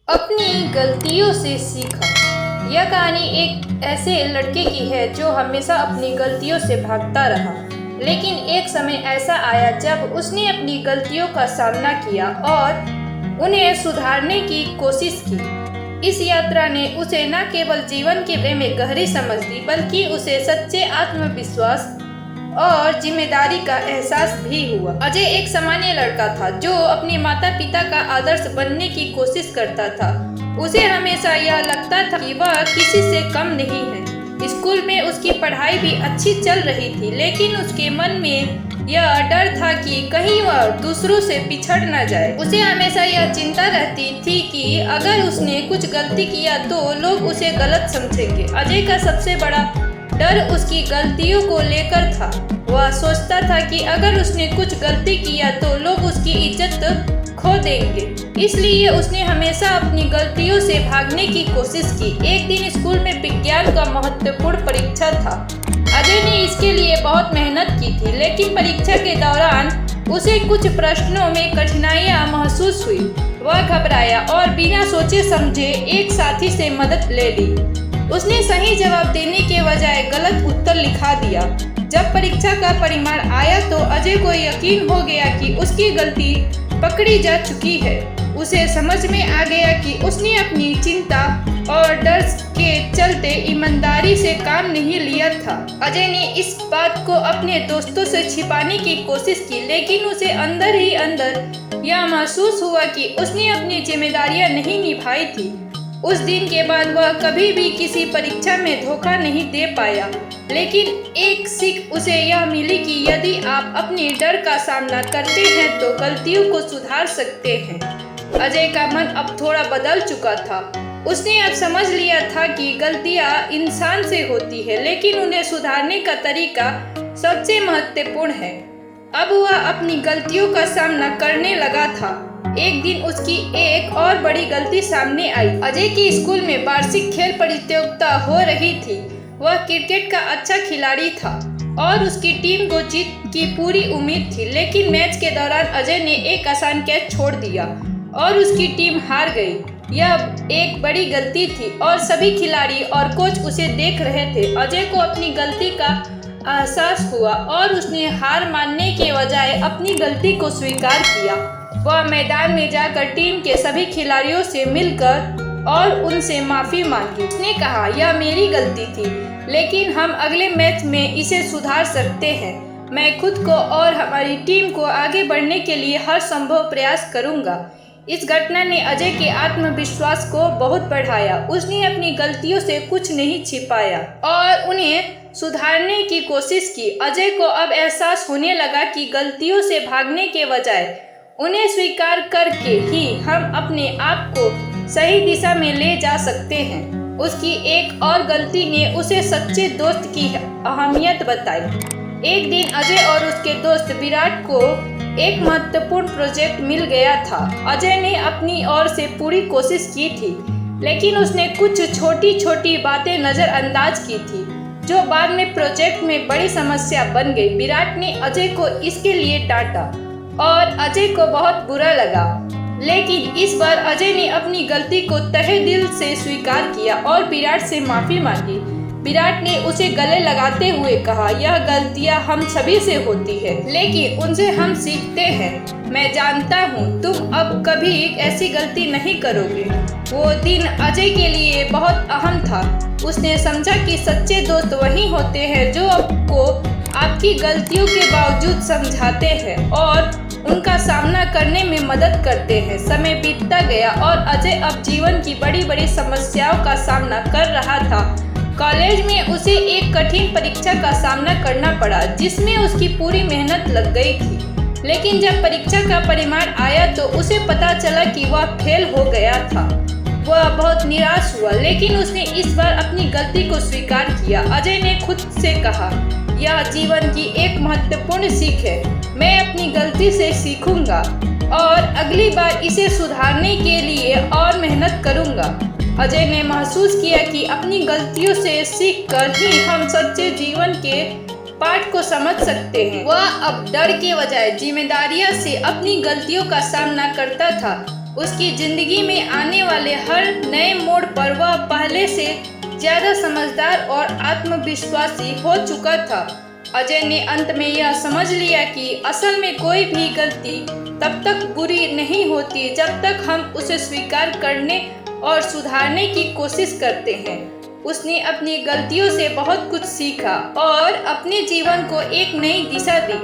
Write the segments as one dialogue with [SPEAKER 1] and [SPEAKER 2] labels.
[SPEAKER 1] अपनी गलतियों से सीखा। यह कहानी एक ऐसे लड़के की है जो हमेशा अपनी गलतियों से भागता रहा, लेकिन एक समय ऐसा आया जब उसने अपनी गलतियों का सामना किया और उन्हें सुधारने की कोशिश की। इस यात्रा ने उसे न केवल जीवन के बारे में गहरी समझ दी, बल्कि उसे सच्चे आत्मविश्वास और जिम्मेदारी का एहसास भी हुआ। अजय एक सामान्य लड़का था जो अपने माता पिता का आदर्श बनने की कोशिश करता था। उसे हमेशा यह लगता था कि वह किसी से कम नहीं है। स्कूल में उसकी पढ़ाई भी अच्छी चल रही थी, लेकिन उसके मन में यह डर था कि कहीं वह दूसरों से पिछड़ न जाए। उसे हमेशा यह चिंता रहती थी कि अगर उसने कुछ गलती किया तो लोग उसे गलत समझेंगे। अजय का सबसे बड़ा डर उसकी गलतियों को लेकर था। वह सोचता था कि अगर उसने कुछ गलती किया तो लोग उसकी इज्जत खो देंगे। इसलिए उसने हमेशा अपनी गलतियों से भागने की कोशिश की। एक दिन स्कूल में विज्ञान का महत्वपूर्ण परीक्षा था। अजय ने इसके लिए बहुत मेहनत की थी, लेकिन परीक्षा के दौरान उसे कुछ प्रश्नों में कठिनाइयां महसूस हुई। वह घबराया और बिना सोचे समझे एक साथी से मदद ले ली। उसने सही जवाब देने के बजाय गलत उत्तर लिखा दिया। जब परीक्षा का परिणाम आया तो अजय को यकीन हो गया कि उसकी गलती पकड़ी जा चुकी है। उसे समझ में आ गया कि उसने अपनी चिंता और डर के चलते ईमानदारी से काम नहीं लिया था। अजय ने इस बात को अपने दोस्तों से छिपाने की कोशिश की, लेकिन उसे अंदर ही अंदर यह महसूस हुआ कि उसने अपनी जिम्मेदारियां नहीं निभाई थी। उस दिन के बाद वह कभी भी किसी परीक्षा में धोखा नहीं दे पाया, लेकिन एक सीख उसे यह मिली कि यदि आप अपने डर का सामना करते हैं तो गलतियों को सुधार सकते हैं। अजय का मन अब थोड़ा बदल चुका था। उसने अब समझ लिया था कि गलतियां इंसान से होती है, लेकिन उन्हें सुधारने का तरीका सबसे महत्वपूर्ण है। अब वह अपनी गलतियों का सामना करने लगा था। एक दिन उसकी एक और बड़ी गलती सामने आई। अजय के स्कूल में वार्षिक खेल प्रतियोगिता हो रही थी। वह क्रिकेट का अच्छा खिलाड़ी था और उसकी टीम को जीत की पूरी उम्मीद थी, लेकिन मैच के दौरान अजय ने एक आसान कैच छोड़ दिया और उसकी टीम हार गई। यह एक बड़ी गलती थी और सभी खिलाड़ी और कोच उसे देख रहे थे। अजय को अपनी गलती का एहसास हुआ और उसने हार मानने के बजाय अपनी गलती को स्वीकार किया। वह मैदान में जाकर टीम के सभी खिलाड़ियों से मिलकर और उनसे माफी मांगी। उसने कहा, यह मेरी गलती थी, लेकिन हम अगले मैच में इसे सुधार सकते हैं। मैं खुद को और हमारी टीम को आगे बढ़ने के लिए हर संभव प्रयास करूंगा। इस घटना ने अजय के आत्मविश्वास को बहुत बढ़ाया। उसने अपनी गलतियों से कुछ नहीं छिपाया और उन्हें सुधारने की कोशिश की। अजय को अब एहसास होने लगा कि गलतियों से भागने के बजाय उन्हें स्वीकार करके ही हम अपने आप को सही दिशा में ले जा सकते हैं। उसकी एक और गलती ने उसे सच्चे दोस्त की अहमियत बताई। एक दिन अजय और उसके दोस्त विराट को एक महत्वपूर्ण प्रोजेक्ट मिल गया था। अजय ने अपनी ओर से पूरी कोशिश की थी, लेकिन उसने कुछ छोटी छोटी बातें नजरअंदाज की थी जो बाद में प्रोजेक्ट में बड़ी समस्या बन गई। विराट ने अजय को इसके लिए डांटा और अजय को बहुत बुरा लगा, लेकिन इस बार अजय ने अपनी गलती को तहे दिल से स्वीकार किया और विराट से माफी मांगी। विराट ने उसे गले लगाते हुए कहा, यह गलतियां हम सभी से होती है, लेकिन उनसे हम सीखते हैं। मैं जानता हूँ तुम अब कभी ऐसी गलती नहीं करोगे। वो दिन अजय के लिए बहुत अहम था। उसने समझा कि सच्चे दोस्त वही होते हैं जो आपको आपकी गलतियों के बावजूद समझाते हैं और उनका सामना करने में मदद करते हैं। समय बीतता गया और अजय अब जीवन की बड़ी बड़ी समस्याओं का सामना कर रहा था। कॉलेज में उसे एक कठिन परीक्षा का सामना करना पड़ा, जिसमें उसकी पूरी मेहनत लग गई थी। लेकिन जब परीक्षा का परिणाम आया तो उसे पता चला कि वह फेल हो गया था। वह बहुत निराश हुआ, लेकिन उसने इस बार अपनी गलती को स्वीकार किया। अजय ने खुद से कहा, यह जीवन की एक महत्वपूर्ण सीख है। मैं अपनी गलती से सीखूंगा और अगली बार इसे सुधारने के लिए और मेहनत करूंगा। अजय ने महसूस किया कि अपनी गलतियों से सीखकर ही हम सच्चे जीवन के पाठ को समझ सकते हैं। वह अब डर के बजाय जिम्मेदारियों से अपनी गलतियों का सामना करता था। उसकी जिंदगी में आने वाले हर नए मोड़ पर वह पहले से ज्यादा समझदार और आत्मविश्वासी हो चुका था। अजय ने अंत में यह समझ लिया कि असल में कोई भी गलती तब तक बुरी नहीं होती जब तक हम उसे स्वीकार करने और सुधारने की कोशिश करते हैं। उसने अपनी गलतियों से बहुत कुछ सीखा और अपने जीवन को एक नई दिशा दी।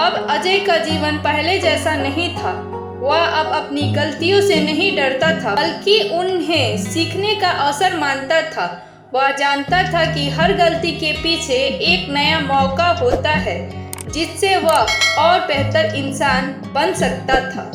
[SPEAKER 1] अब अजय का जीवन पहले जैसा नहीं था। वह अब अपनी गलतियों से नहीं डरता था, बल्कि उन्हें सीखने का अवसर मानता था। वह जानता था कि हर गलती के पीछे एक नया मौका होता है जिससे वह और बेहतर इंसान बन सकता था।